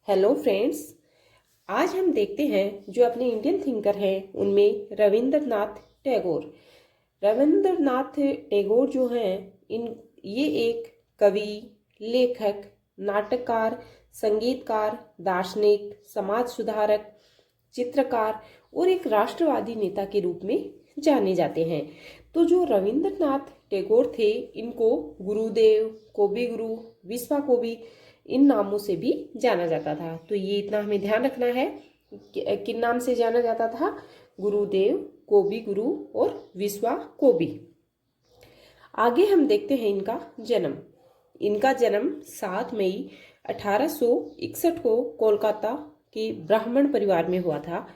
Hello friends. आज हम देखते हैं जो अपने इंडियन थिंकर हैं उनमें रविंद्रनाथ टैगोर। रविंद्रनाथ टैगोर जो हैं इन ये एक कवि, लेखक, नाटककार, संगीतकार, दार्शनिक, समाज सुधारक, चित्रकार और एक राष्ट्रवादी नेता के रूप में जाने जाते हैं। तो जो रविंद्रनाथ टैगोर थे इनको गुरुदेव, कवि गुरु, विश्वा कवि इन नामों से भी जाना जाता था। तो ये इतना हमें ध्यान रखना है किन नाम से जाना जाता था, गुरुदेव, कवि गुरु और विश्वा कवि। आगे हम देखते हैं इनका जन्म। इनका जन्म 7 मई 1861 को कोलकाता के ब्राह्मण परिवार में हुआ था।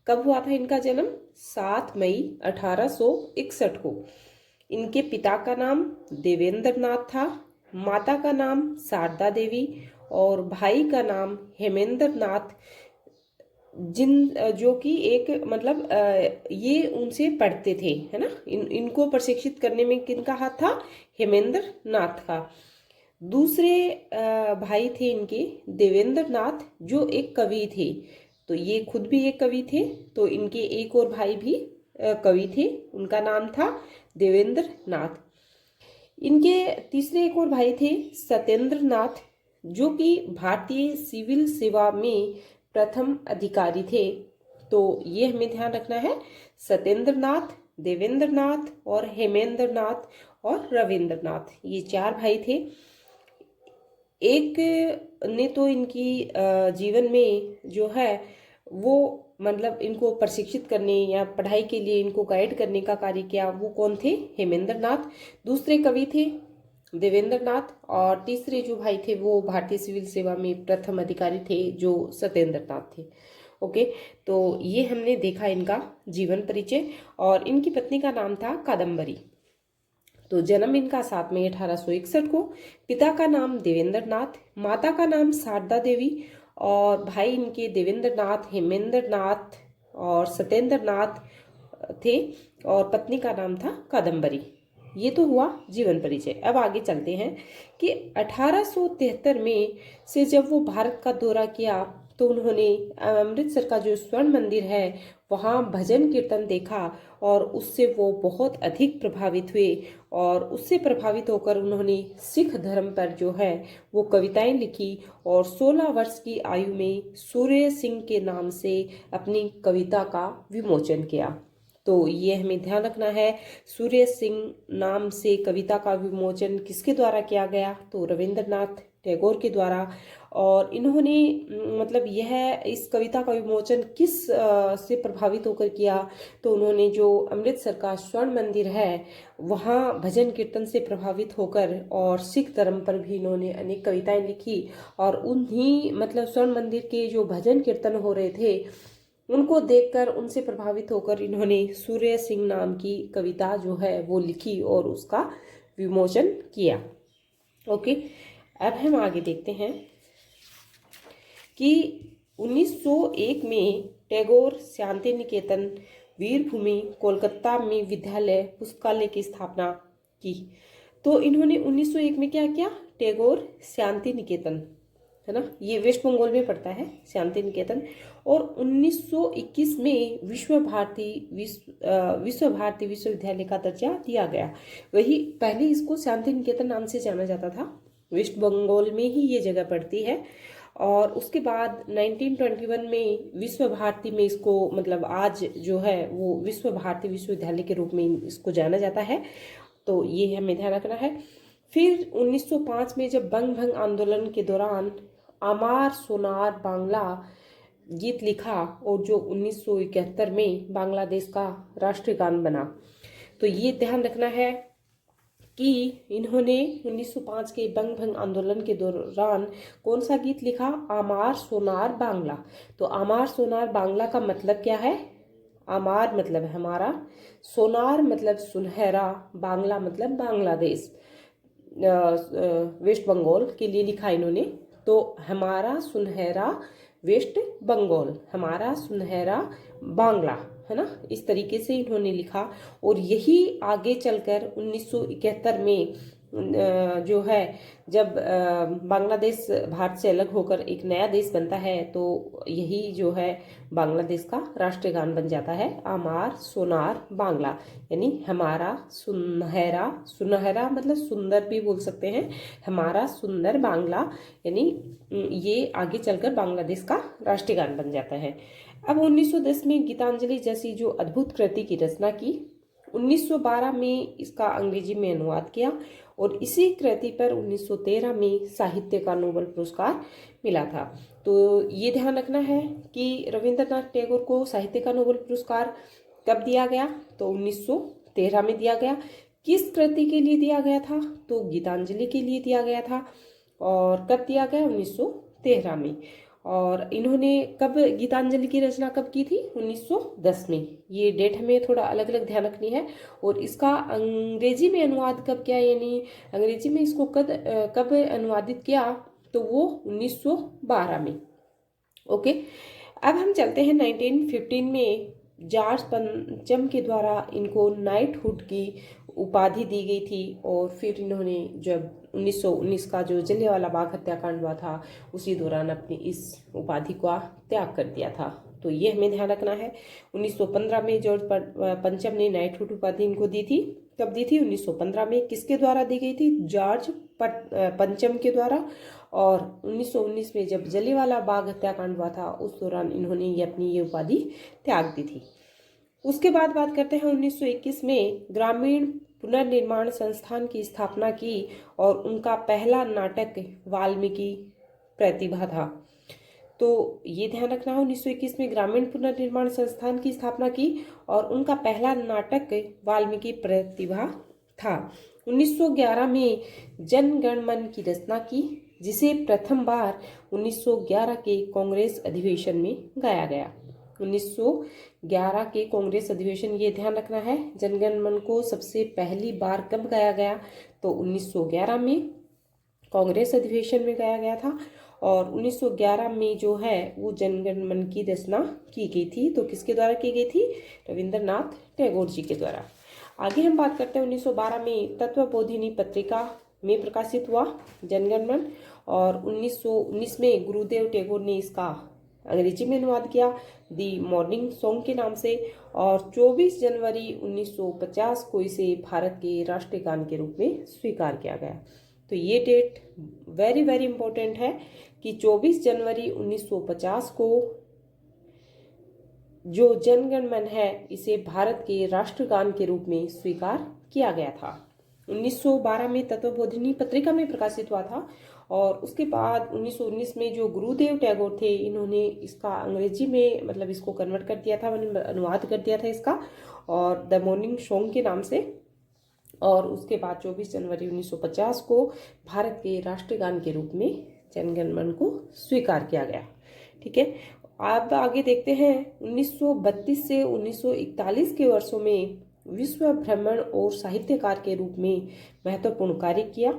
कब हुआ था इनका जन्म? 7 मई 1861 को। इनके पिता का नाम देवेंद्र नाथ था, माता का नाम शारदा देवी और भाई का नाम हेमेंद्र नाथ, जो कि एक मतलब ये उनसे पढ़ते थे, है ना। इनको प्रशिक्षित करने में किनका हाथ था? हेमेंद्र नाथ का। दूसरे भाई थे इनके देवेंद्र नाथ जो एक कवि थे। तो ये खुद भी एक कवि थे। तो इनके एक और भाई भी कवि थे, उनका नाम था देवेंद्र नाथ। इनके तीसरे एक और भाई थे सत्येंद्र नाथ जो कि भारतीय सिविल सेवा में प्रथम अधिकारी थे। तो ये हमें ध्यान रखना है, सत्येंद्र नाथ, देवेंद्र नाथ और हेमेंद्र नाथ और रविंद्र नाथ, ये 4 भाई थे। एक ने तो इनकी जीवन में जो है वो मतलब इनको प्रशिक्षित करने या पढ़ाई के लिए इनको गाइड करने का कार्य किया। वो कौन थे? हेमेंद्र नाथ। दूसरे कवि थे देवेंद्र नाथ और तीसरे जो भाई थे वो भारतीय सिविल सेवा में प्रथम अधिकारी थे जो सत्येंद्र नाथ थे। ओके, तो ये हमने देखा इनका जीवन परिचय। और इनकी पत्नी का नाम था कादम्बरी। तो जन्म इनका 7 मई 1861 को। पिता का नाम देवेंद्र नाथ, माता का नाम शारदा देवी और भाई इनके देवेंद्र नाथ, हेमेंद्र नाथ और सत्येंद्र नाथ थे और पत्नी का नाम था कादम्बरी। ये तो हुआ जीवन परिचय। अब आगे चलते हैं कि 1873 में से जब वो भारत का दौरा किया तो उन्होंने अमृतसर का जो स्वर्ण मंदिर है वहाँ भजन कीर्तन देखा और उससे वो बहुत अधिक प्रभावित हुए। और उससे प्रभावित होकर उन्होंने सिख धर्म पर जो है वो कविताएं लिखी और 16 वर्ष की आयु में सूर्य सिंह के नाम से अपनी कविता का विमोचन किया। तो ये हमें ध्यान रखना है, सूर्य सिंह नाम से कविता का विमोचन किसके द्वारा किया गया? तो रविंद्रनाथ टैगोर के द्वारा। और इन्होंने मतलब यह इस कविता का विमोचन किस से प्रभावित होकर किया? तो उन्होंने जो अमृतसर का स्वर्ण मंदिर है वहाँ भजन कीर्तन से प्रभावित होकर और सिख धर्म पर भी इन्होंने अनेक कविताएं लिखी। और उन्हीं मतलब स्वर्ण मंदिर के जो भजन कीर्तन हो रहे थे उनको देखकर उनसे प्रभावित होकर इन्होंने सूर्य सिंह नाम की कविता जो है वो लिखी और उसका विमोचन किया। ओके, अब हम आगे देखते हैं कि 1901 में टैगोर शांति निकेतन वीरभूमि कोलकाता में विद्यालय पुस्तकालय की स्थापना की। तो इन्होंने 1901 में क्या किया? टैगोर शांति निकेतन, है ना, ये वेस्ट बंगाल में पड़ता है शांति निकेतन। और 1921 में विश्व भारती विश्वविद्यालय का दर्जा दिया गया। वही पहले इसको शांति निकेतन नाम से जाना जाता था, वेस्ट बंगाल में ही ये जगह पड़ती है। और उसके बाद 1921 में विश्व भारती में इसको मतलब आज जो है वो विश्व भारती विश्वविद्यालय के रूप में इसको जाना जाता है। तो ये हमें ध्यान रखना है। फिर 1905 में जब बंग भंग आंदोलन के दौरान आमार सोनार बांग्ला गीत लिखा और जो 1971 में बांग्लादेश का राष्ट्रीय गान बना। तो ये ध्यान रखना है कि इन्होंने 1905 के बंग भंग आंदोलन के दौरान कौन सा गीत लिखा? आमार सोनार बांग्ला। तो आमार सोनार बांग्ला का मतलब क्या है? आमार मतलब हमारा, सोनार मतलब सुनहरा, बांग्ला मतलब बांग्लादेश, वेस्ट बंगाल के लिए लिखा इन्होंने। तो हमारा सुनहरा वेस्ट बंगाल, हमारा सुनहरा बांग्ला, है ना, इस तरीके से इन्होंने लिखा। और यही आगे चलकर 1971 में जो है जब बांग्लादेश भारत से अलग होकर एक नया देश बनता है तो यही जो है बांग्लादेश का राष्ट्रीय गान बन जाता है, आमार सोनार बांग्ला, यानी हमारा सुनहरा, सुनहरा मतलब सुंदर भी बोल सकते हैं, हमारा सुंदर बांग्ला, यानी ये आगे चलकर बांग्लादेश का राष्ट्रीय गान बन जाता है। अब 1910 में गीतांजलि जैसी जो अद्भुत कृति की रचना की, 1912 में इसका अंग्रेजी में अनुवाद किया और इसी कृति पर 1913 में साहित्य का नोबेल पुरस्कार मिला था। तो ये ध्यान रखना है कि रविंद्रनाथ टैगोर को साहित्य का नोबेल पुरस्कार कब दिया गया, तो 1913 में दिया गया। किस कृति के लिए दिया गया था, तो गीतांजलि के लिए दिया गया था। और कब दिया गया, 1913 में। और इन्होंने कब गीतांजलि की रचना कब की थी, 1910 में। ये डेट हमें थोड़ा अलग अलग ध्यान रखनी है। और इसका अंग्रेजी में अनुवाद कब किया, यानी अंग्रेजी में इसको कब अनुवादित किया, तो वो 1912 में। ओके, अब हम चलते हैं 1915 में जॉर्ज पंचम के द्वारा इनको नाइटहुड की उपाधि दी गई थी। और फिर इन्होंने जब 1919 का जो जलियांवाला बाग हत्याकांड हुआ था उसी दौरान अपनी इस उपाधि का त्याग कर दिया था। तो ये हमें ध्यान रखना है। 1915 में जॉर्ज पंचम ने नाइटहुड उपाधि इनको दी थी। कब दी थी, 1915 में। किसके द्वारा दी गई थी, जॉर्ज पंचम के द्वारा। और 1919 में जब जलियांवाला बाग हत्याकांड हुआ था उस दौरान इन्होंने ये अपनी ये उपाधि त्याग दी थी। उसके बाद बात करते हैं 1921 में ग्रामीण पुनर्निर्माण संस्थान की स्थापना की और उनका पहला नाटक वाल्मीकि प्रतिभा था। तो ये ध्यान रखना है, 1921 में ग्रामीण पुनर्निर्माण संस्थान की स्थापना की और उनका पहला नाटक वाल्मीकि प्रतिभा था। 1911 में जन गण मन की रचना की, जिसे प्रथम बार 1911 के कांग्रेस अधिवेशन में गाया गया। 1911 के कांग्रेस अधिवेशन, ये ध्यान रखना है, जनगण मन को सबसे पहली बार कब गाया गया, तो 1911 में कांग्रेस अधिवेशन में गाया गया था। और 1911 में जो है वो जनगण मन की रचना की गई थी। तो किसके द्वारा की गई थी, रविंद्रनाथ टैगोर जी के द्वारा। आगे हम बात करते हैं 1912 में तत्वबोधिनी पत्रिका में प्रकाशित हुआ जनगण मन। और 1919 में गुरुदेव टैगोर ने इसका अंग्रेजी में अनुवाद किया दी मॉर्निंग सॉन्ग के नाम से। और 24 जनवरी 1950 को इसे भारत के राष्ट्रीय गान के रूप में स्वीकार किया गया। तो ये डेट वेरी वेरी इंपॉर्टेंट है कि 24 जनवरी 1950 को जो जनगण मन है इसे भारत के राष्ट्रगान के रूप में स्वीकार किया गया था। 1912 में तत्वबोधिनी पत्रिका में प्रकाशित हुआ था। और उसके बाद 1919 में जो गुरुदेव टैगोर थे इन्होंने इसका अंग्रेजी में मतलब इसको कन्वर्ट कर दिया था, अनुवाद कर दिया था इसका, और द मॉर्निंग सॉन्ग के नाम से। और उसके बाद 24 जनवरी 1950 को भारत के राष्ट्रीय गान के रूप में जनगण मन को स्वीकार किया गया। ठीक है, अब आगे देखते हैं 1932 से 1941 के वर्षों में विश्व भ्रमण और साहित्यकार के रूप में महत्वपूर्ण कार्य किया।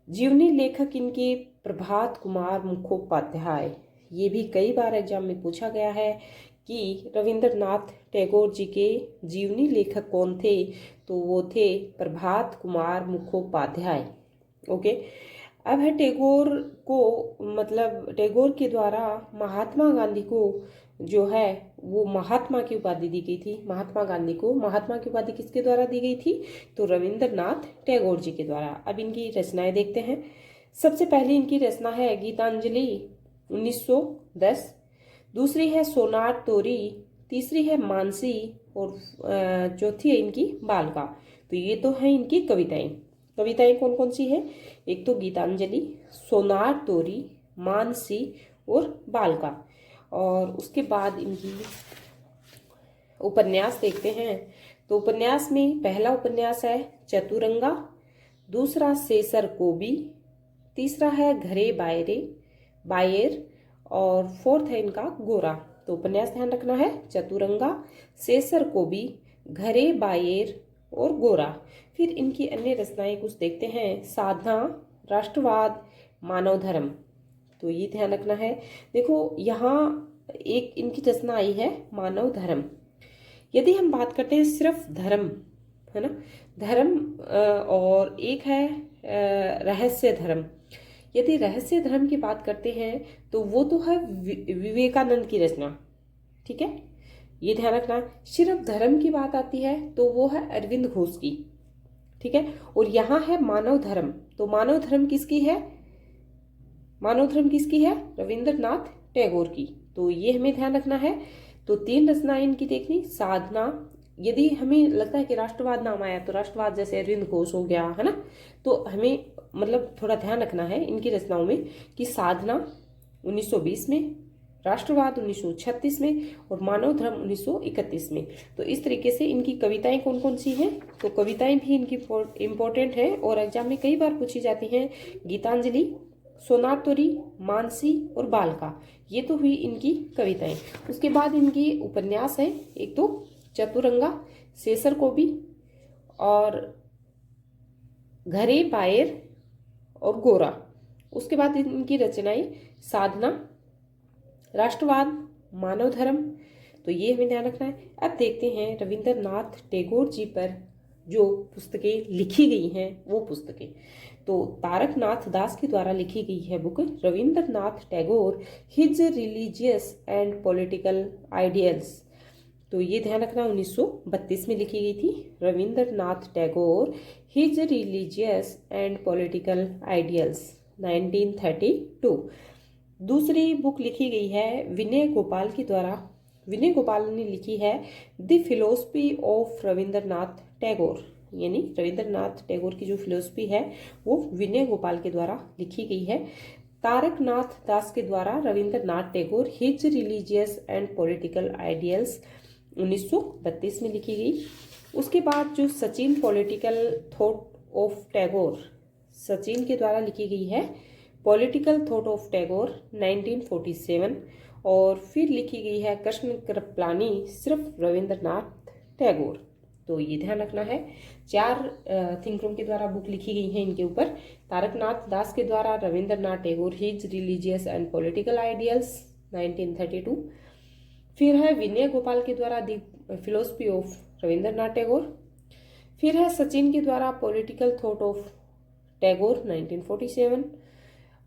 जीवनी लेखक इनके प्रभात कुमार मुखोपाध्याय। ये भी कई बार एग्जाम में पूछा गया है कि रविंद्रनाथ टैगोर जी के जीवनी लेखक कौन थे, तो वो थे प्रभात कुमार मुखोपाध्याय। ओके, अब है टैगोर को मतलब टैगोर के द्वारा महात्मा गांधी को जो है वो महात्मा की उपाधि दी गई थी। महात्मा गांधी को महात्मा की उपाधि किसके द्वारा दी गई थी, तो रविंद्रनाथ टैगोर जी के द्वारा। अब इनकी रचनाएं देखते हैं। सबसे पहली इनकी रचना है गीतांजलि 1910, दूसरी है सोनार तोरी, तीसरी है मानसी और चौथी है इनकी बालका। तो ये तो है इनकी कविताएं। कविताएं कौन कौन सी है, एक तो गीतांजलि, सोनार तोरी, मानसी और बालका। और उसके बाद इनकी उपन्यास देखते हैं। तो उपन्यास में पहला उपन्यास है चतुरंगा, दूसरा सेसर कोबी, तीसरा है घरे बायर और फोर्थ है इनका गोरा। तो उपन्यास ध्यान रखना है चतुरंगा, सेसर कोबी, घरे बायर और गोरा। फिर इनकी अन्य रचनाएं कुछ देखते हैं। साधना, राष्ट्रवाद, मानव धर्म। तो ये ध्यान रखना है। देखो यहाँ एक इनकी रचना आई है मानव धर्म। यदि हम बात करते हैं सिर्फ धर्म, है ना, धर्म, और एक है रहस्य धर्म। यदि रहस्य धर्म की बात करते हैं तो वो तो है विवेकानंद की रचना, ठीक है, ये ध्यान रखना। सिर्फ धर्म की बात आती है तो वो है अरविंद घोष की, ठीक है। और यहाँ है मानव धर्म, तो मानव धर्म किसकी है? मानव धर्म किसकी है? रविंद्रनाथ टैगोर की। तो ये हमें ध्यान रखना है। तो 3 रचनाएं इनकी देखनी। साधना, यदि हमें लगता है कि राष्ट्रवाद नाम आया तो राष्ट्रवाद जैसे अरविंद घोष हो गया, है ना, तो हमें मतलब थोड़ा ध्यान रखना है इनकी रचनाओं में कि साधना 1920 में, राष्ट्रवाद 1936 में और मानव धर्म 1931 में। तो इस तरीके से इनकी कविताएं कौन कौन सी हैं? तो कविताएं भी इनकी इम्पोर्टेंट है और एग्जाम में कई बार पूछी जाती हैं। गीतांजलि, सोनातुरी, मानसी और बालका, ये तो हुई इनकी कविताएं। उसके बाद इनकी उपन्यास है, एक तो चतुरंगा, सेसर कौवी और घरे बाएर और गोरा। उसके बाद इनकी रचनाएं साधना, राष्ट्रवाद, मानव धर्म, तो ये हमें ध्यान रखना है। अब देखते हैं रविंद्रनाथ टैगोर जी पर जो पुस्तकें लिखी गई हैं वो पुस्तकें। तो तारकनाथ दास के द्वारा लिखी गई है book Rabindranath Tagore his religious and political ideals. तो ये ध्यान रखना 1932 में लिखी गई थी। Rabindranath Tagore his religious and political ideals 1932। दूसरी बुक लिखी गई है विनय गोपाल के द्वारा। विनय गोपाल ने लिखी है the philosophy of Rabindranath Tagore, यानी रविंद्रनाथ टैगोर की जो फिलोसफी है वो विनय गोपाल के द्वारा लिखी गई है। तारकनाथ दास के द्वारा Rabindranath Tagore his religious and political ideals 1932 में लिखी गई। उसके बाद जो Sachin political thought of Tagore, Sachin के द्वारा लिखी गई है पॉलिटिकल थॉट ऑफ टैगोर 1947। और फिर लिखी गई है कृष्ण कृपलानी सिर्फ रविंद्रनाथ टैगोर। तो ये ध्यान रखना है। 4 थिंकरों के द्वारा बुक लिखी गई है इनके ऊपर। तारकनाथ दास के द्वारा Rabindranath Tagore his religious and political ideals 1932। फिर है विनय गोपाल के द्वारा दी फिलोसफी ऑफ रविंद्रनाथ टैगोर। फिर है सचिन के द्वारा पॉलिटिकल थॉट ऑफ टैगोर 1947।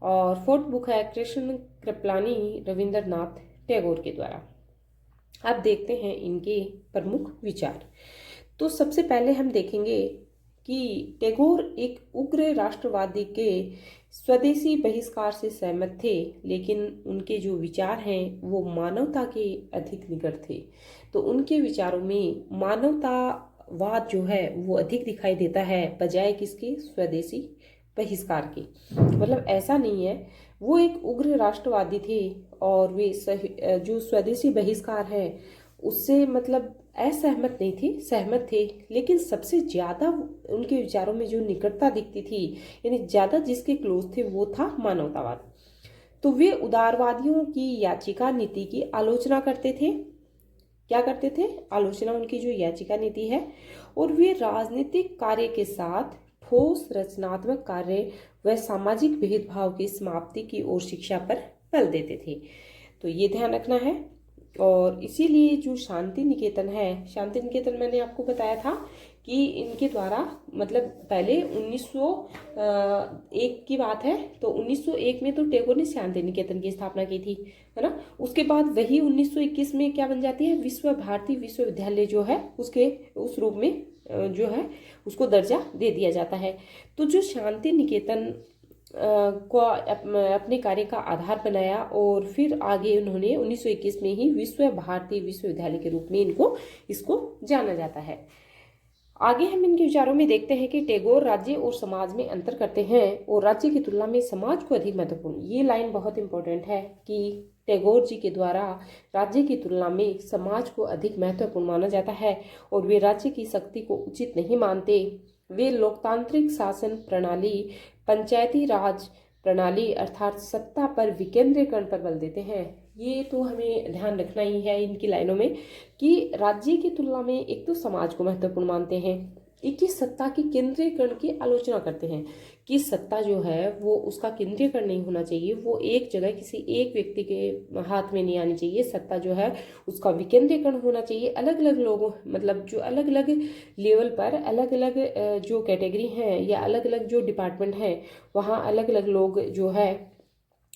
और 4th बुक है कृष्ण कृपलानी रविंद्रनाथ टैगोर के द्वारा। अब देखते हैं इनके प्रमुख विचार। तो सबसे पहले हम देखेंगे कि टैगोर एक उग्र राष्ट्रवादी के स्वदेशी बहिष्कार से सहमत थे, लेकिन उनके जो विचार हैं वो मानवता के अधिक निकट थे। तो उनके विचारों में मानवतावाद जो है वो अधिक दिखाई देता है बजाय किसके? स्वदेशी बहिष्कार के। मतलब ऐसा नहीं है, वो एक उग्र राष्ट्रवादी थे और वे जो स्वदेशी बहिष्कार है उससे मतलब असहमत नहीं थे, सहमत थे। लेकिन सबसे ज़्यादा उनके विचारों में जो निकटता दिखती थी, यानी ज़्यादा जिसके क्लोज थे, वो था मानवतावाद। तो वे उदारवादियों की याचिका नीति की आलोचना करते थे। क्या करते थे? आलोचना उनकी जो याचिका नीति है। और वे राजनीतिक कार्य के साथ ठोस रचनात्मक कार्य व सामाजिक भेदभाव की समाप्ति की ओर शिक्षा पर बल देते थे। तो ये ध्यान रखना है। और इसीलिए जो शांति निकेतन है, शांति निकेतन मैंने आपको बताया था कि इनके द्वारा मतलब पहले 1901 की बात है, तो 1901 में तो टैगोर ने शांति निकेतन की स्थापना की थी, है ना। उसके बाद वही 1921 में क्या बन जाती है? विश्व भारती विश्वविद्यालय जो है उसके उस रूप में जो है उसको दर्जा दे दिया जाता है। तो जो शांति निकेतन को अपने कार्य का आधार बनाया और फिर आगे उन्होंने 1921 में ही विश्व भारती विश्वविद्यालय के रूप में इसको जाना जाता है। आगे हम इनके विचारों में देखते हैं कि टैगोर राज्य और समाज में अंतर करते हैं और राज्य की तुलना में समाज को अधिक महत्वपूर्ण। ये लाइन बहुत इंपॉर्टेंट है कि टैगोर जी के द्वारा राज्य की तुलना में समाज को अधिक महत्वपूर्ण माना जाता है और वे राज्य की शक्ति को उचित नहीं मानते। वे लोकतांत्रिक शासन प्रणाली, पंचायती राज प्रणाली अर्थात सत्ता पर विकेंद्रीकरण पर बल देते हैं। ये तो हमें ध्यान रखना ही है इनकी लाइनों में कि राज्य की तुलना में एक तो समाज को महत्वपूर्ण मानते हैं एक ही सत्ता के केंद्रीकरण की आलोचना करते हैं कि सत्ता जो है वो उसका केंद्रीकरण नहीं होना चाहिए, वो एक जगह किसी एक व्यक्ति के हाथ में नहीं आनी चाहिए। सत्ता जो है उसका विकेंद्रीकरण होना चाहिए। अलग अलग लोगों मतलब जो अलग अलग लेवल पर अलग अलग जो कैटेगरी हैं या अलग अलग जो डिपार्टमेंट हैं वहाँ अलग अलग लोग जो है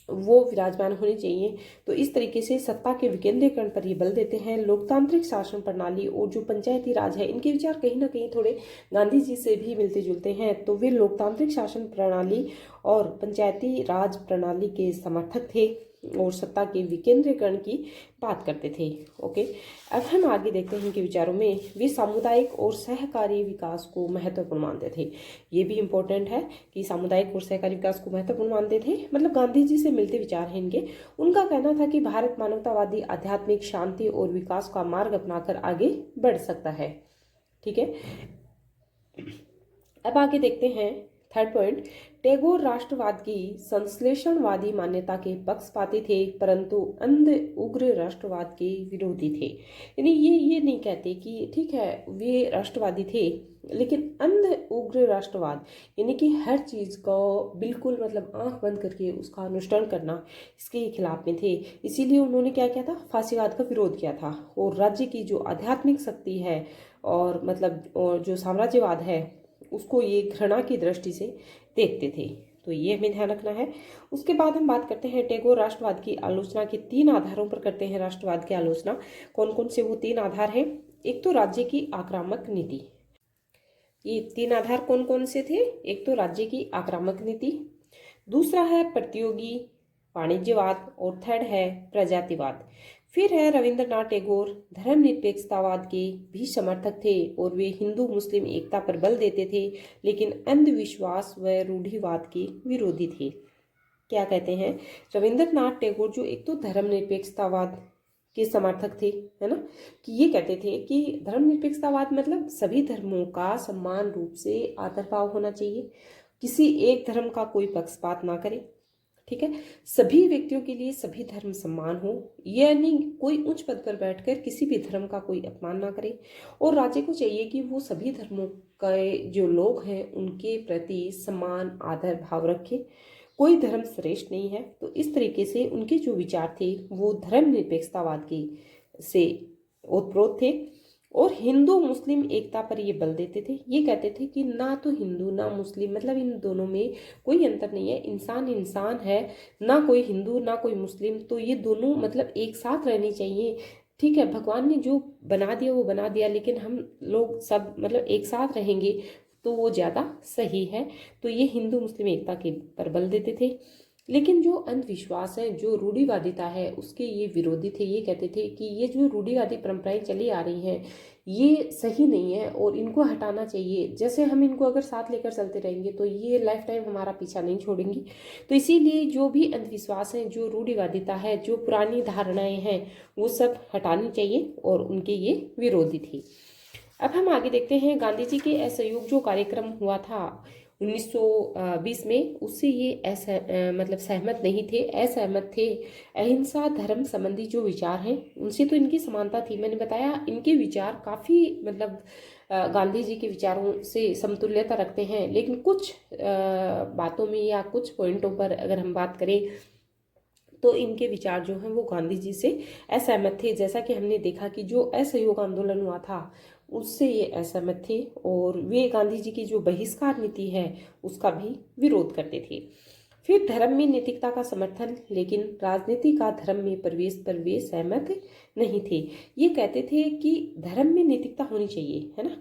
वो विराजमान होनी चाहिए। तो इस तरीके से सत्ता के विकेंद्रीकरण पर ये बल देते हैं। लोकतांत्रिक शासन प्रणाली और जो पंचायती राज है, इनके विचार कहीं ना कहीं थोड़े गांधी जी से भी मिलते जुलते हैं। तो वे लोकतांत्रिक शासन प्रणाली और पंचायती राज प्रणाली के समर्थक थे और सत्ता के विकेंद्रीकरण की बात करते थे। ओके, अब हम आगे देखते हैं इनके विचारों में। वे सामुदायिक और सहकारी विकास को महत्वपूर्ण मानते थे। ये भी इम्पोर्टेंट है कि सामुदायिक और सहकारी विकास को महत्वपूर्ण मानते थे, मतलब गांधी जी से मिलते विचार हैं इनके। उनका कहना था कि भारत मानवतावादी आध्यात्मिक शांति और विकास का मार्ग अपनाकर आगे बढ़ सकता है। ठीक है, अब आगे देखते हैं थर्ड पॉइंट। टैगोर राष्ट्रवाद की संश्लेषणवादी मान्यता के पक्षपाती थे, परंतु अंध उग्र राष्ट्रवाद के विरोधी थे। यानी ये नहीं कहते कि ठीक है वे राष्ट्रवादी थे, लेकिन अंध उग्र राष्ट्रवाद यानी कि हर चीज़ को बिल्कुल मतलब आंख बंद करके उसका अनुसरण करना, इसके खिलाफ में थे। इसीलिए उन्होंने क्या किया था, फांसीवाद का विरोध किया था। और राज्य की जो आध्यात्मिक शक्ति है और मतलब और जो साम्राज्यवाद है उसको ये घृणा की दृष्टि से देखते थे। तो ये हमें ध्यान रखना है। उसके बाद हम बात करते हैं टैगोर राष्ट्रवाद की आलोचना के 3 आधारों पर करते हैं राष्ट्रवाद की आलोचना। कौन कौन से वो 3 आधार हैं? एक तो राज्य की आक्रामक नीति। ये 3 आधार कौन कौन से थे? एक तो राज्य की आक्रामक नीति, दूसरा है प्रतियोगी वाणिज्यवाद और थर्ड है प्रजातिवाद। फिर है रविंद्रनाथ टैगोर धर्मनिरपेक्षतावाद के भी समर्थक थे और वे हिंदू मुस्लिम एकता पर बल देते थे, लेकिन अंधविश्वास व रूढ़िवाद के विरोधी थे। क्या कहते हैं? रविंद्रनाथ टैगोर जो एक तो धर्मनिरपेक्षतावाद के समर्थक थे, है ना, कि ये कहते थे कि धर्मनिरपेक्षतावाद मतलब सभी धर्मों का समान रूप से आदरभाव होना चाहिए, किसी एक धर्म का कोई पक्षपात ना करे। ठीक है, सभी व्यक्तियों के लिए सभी धर्म समान हो, यानी कोई उच्च पद पर बैठकर किसी भी धर्म का कोई अपमान ना करे। और राज्य को चाहिए कि वो सभी धर्मों के जो लोग हैं उनके प्रति समान आदर भाव रखे, कोई धर्म श्रेष्ठ नहीं है। तो इस तरीके से उनके जो विचार थे वो धर्मनिरपेक्षतावाद की से ओतप्रोत थे और हिंदू मुस्लिम एकता पर ये बल देते थे। ये कहते थे कि ना तो हिंदू ना मुस्लिम, मतलब इन दोनों में कोई अंतर नहीं है, इंसान इंसान है, ना कोई हिंदू ना कोई मुस्लिम, तो ये दोनों मतलब एक साथ रहनी चाहिए। ठीक है, भगवान ने जो बना दिया वो बना दिया, लेकिन हम लोग सब मतलब एक साथ रहेंगे तो वो ज़्यादा सही है। तो ये हिंदू मुस्लिम एकता के पर बल देते थे। लेकिन जो अंधविश्वास है, जो रूढ़िवादिता है, उसके ये विरोधी थे। ये कहते थे कि ये जो रूढ़िवादी परंपराएं चली आ रही हैं ये सही नहीं है और इनको हटाना चाहिए। जैसे हम इनको अगर साथ लेकर चलते रहेंगे तो ये लाइफ टाइम हमारा पीछा नहीं छोड़ेंगी। तो इसीलिए जो भी अंधविश्वास है, जो रूढ़िवादिता है, जो पुरानी धारणाएं हैं, वो सब हटानी चाहिए और उनके ये विरोधी थी। अब हम आगे देखते हैं गांधी जी के असहयोग जो कार्यक्रम हुआ था 1920 में, उससे ये मतलब सहमत नहीं थे, असहमत थे। अहिंसा धर्म संबंधी जो विचार हैं उनसे तो इनकी समानता थी। मैंने बताया इनके विचार काफ़ी मतलब गांधी जी के विचारों से समतुल्यता रखते हैं, लेकिन कुछ बातों में या कुछ पॉइंटों पर अगर हम बात करें तो इनके विचार जो हैं वो गांधी जी से असहमत थे। जैसा कि हमने देखा कि जो असहयोग आंदोलन हुआ था उससे ये असहमत थे और वे गांधी जी की जो बहिष्कार नीति है उसका भी विरोध करते थे। फिर धर्म में नैतिकता का समर्थन, लेकिन राजनीति का धर्म में प्रवेश पर वे सहमत नहीं थे। ये कहते थे कि धर्म में नैतिकता होनी चाहिए, है ना,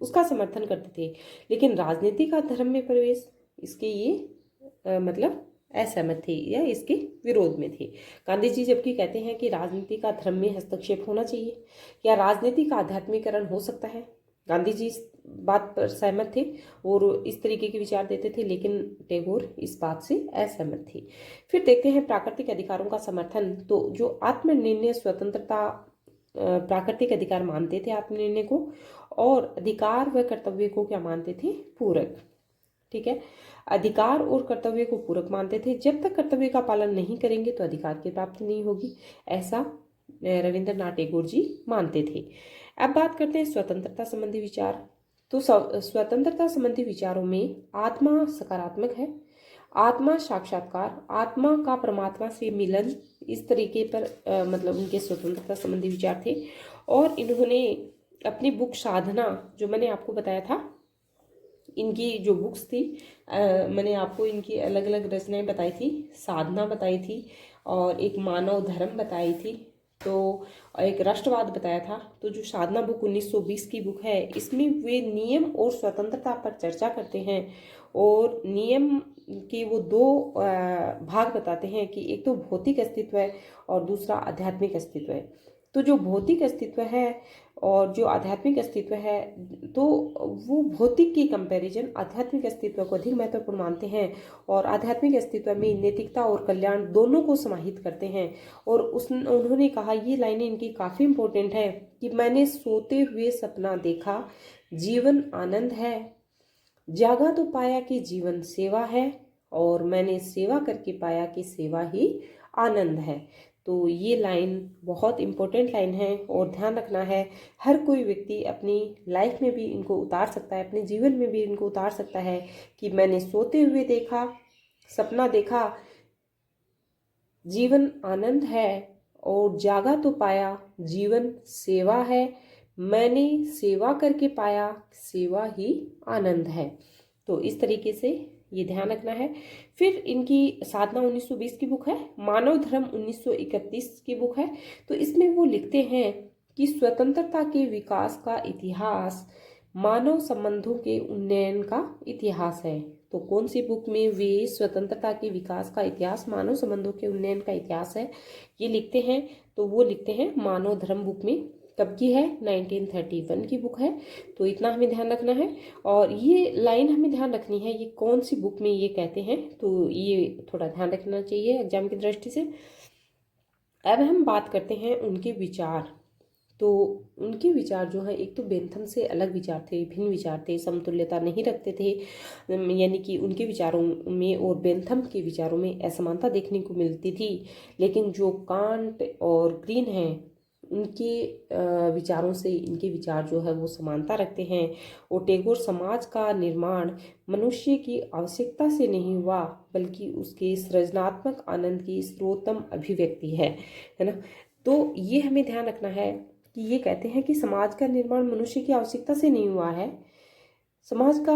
उसका समर्थन करते थे, लेकिन राजनीति का धर्म में प्रवेश इसके ये मतलब असहमत थे या इसके विरोध में थे। गांधी जी जबकि कहते हैं कि राजनीति का धर्म में हस्तक्षेप होना चाहिए या राजनीति का आध्यात्मिकरण हो सकता है, गांधी जी इस बात पर सहमत थे और इस तरीके के विचार देते थे, लेकिन टैगोर इस बात से असहमत थे। फिर देखते हैं प्राकृतिक अधिकारों का समर्थन। तो जो आत्मनिर्णय स्वतंत्रता, प्राकृतिक अधिकार मानते थे आत्मनिर्णय को, और अधिकार व कर्तव्य को क्या मानते थे? पूरक। ठीक है, अधिकार और कर्तव्य को पूरक मानते थे। जब तक कर्तव्य का पालन नहीं करेंगे तो अधिकार की प्राप्ति नहीं होगी, ऐसा रविंद्रनाथ टैगोर जी मानते थे। अब बात करते हैं स्वतंत्रता संबंधी विचार। तो स्वतंत्रता संबंधी विचारों में आत्मा सकारात्मक है, आत्मा साक्षात्कार, आत्मा का परमात्मा से मिलन, इस तरीके पर मतलब उनके स्वतंत्रता संबंधी विचार थे। और इन्होंने अपनी बुक साधना, जो मैंने आपको बताया था, इनकी जो बुक्स थी, मैंने आपको इनकी अलग अलग रचनाएं बताई थी, साधना बताई थी और एक मानव धर्म बताई थी, तो एक राष्ट्रवाद बताया था। तो जो साधना बुक 1920 की बुक है, इसमें वे नियम और स्वतंत्रता पर चर्चा करते हैं और नियम के वो दो भाग बताते हैं कि एक तो भौतिक अस्तित्व है और दूसरा आध्यात्मिक अस्तित्व है। तो जो भौतिक अस्तित्व है और जो आध्यात्मिक अस्तित्व है, तो वो भौतिक की कंपैरिजन आध्यात्मिक अस्तित्व को अधिक महत्वपूर्ण मानते हैं और आध्यात्मिक अस्तित्व में नैतिकता और कल्याण दोनों को समाहित करते हैं। और उन्होंने कहा, ये लाइनें इनकी काफ़ी इंपॉर्टेंट है कि मैंने सोते हुए सपना देखा, जीवन आनंद है, जागा तो पाया कि जीवन सेवा है, और मैंने सेवा करके पाया कि सेवा ही आनंद है। तो ये लाइन बहुत इम्पोर्टेंट लाइन है और ध्यान रखना है। हर कोई व्यक्ति अपनी लाइफ में भी इनको उतार सकता है, अपने जीवन में भी इनको उतार सकता है कि मैंने सोते हुए देखा, सपना देखा, जीवन आनंद है, और जागा तो पाया जीवन सेवा है, मैंने सेवा करके पाया सेवा ही आनंद है। तो इस तरीके से ये ध्यान रखना है। फिर इनकी साधना 1920 की बुक है, मानव धर्म 1931 की बुक है। तो इसमें वो लिखते हैं कि स्वतंत्रता के विकास का इतिहास मानव संबंधों के उन्नयन का इतिहास है। तो कौन सी बुक में वे स्वतंत्रता के विकास का इतिहास मानव संबंधों के उन्नयन का इतिहास है ये लिखते हैं? तो वो लिखते हैं मानव धर्म बुक में। कब की है? 1931 की बुक है। तो इतना हमें ध्यान रखना है। और ये लाइन हमें ध्यान रखनी है, ये कौन सी बुक में ये कहते हैं, तो ये थोड़ा ध्यान रखना चाहिए एग्जाम की दृष्टि से। अब हम बात करते हैं उनके विचार। तो उनके विचार जो है, एक तो बेंथम से अलग विचार थे, भिन्न विचार थे, समतुल्यता नहीं रखते थे, यानी कि उनके विचारों में और बेंथम के विचारों में असमानता देखने को मिलती थी। लेकिन जो कांट और ग्रीन हैं, उनके विचारों से इनके विचार जो है वो समानता रखते हैं। और टैगोर समाज का निर्माण मनुष्य की आवश्यकता से नहीं हुआ, बल्कि उसके सृजनात्मक आनंद की सर्वोत्तम अभिव्यक्ति है ना। तो ये हमें ध्यान रखना है कि ये कहते हैं कि समाज का निर्माण मनुष्य की आवश्यकता से नहीं हुआ है। समाज का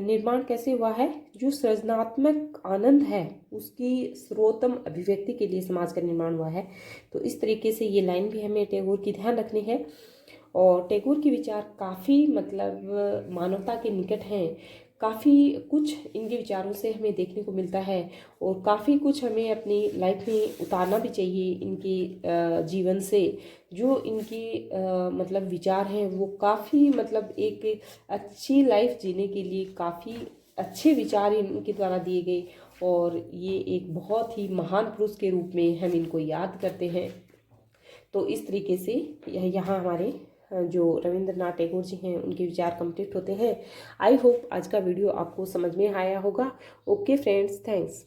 निर्माण कैसे हुआ है? जो सृजनात्मक आनंद है उसकी सर्वोत्तम अभिव्यक्ति के लिए समाज का निर्माण हुआ है। तो इस तरीके से ये लाइन भी हमें टैगोर की ध्यान रखनी है। और टैगोर के विचार काफ़ी मतलब मानवता के निकट हैं। काफ़ी कुछ इनके विचारों से हमें देखने को मिलता है और काफ़ी कुछ हमें अपनी लाइफ में उतारना भी चाहिए इनके जीवन से। जो इनकी मतलब विचार हैं वो काफ़ी मतलब एक अच्छी लाइफ जीने के लिए काफ़ी अच्छे विचार इनके द्वारा दिए गए, और ये एक बहुत ही महान पुरुष के रूप में हम इनको याद करते हैं। तो इस तरीके से यहाँ हमारे जो रविंद्रनाथ टैगोर जी हैं उनके विचार कंप्लीट होते हैं। आई होप आज का वीडियो आपको समझ में आया होगा। Okay friends, thanks.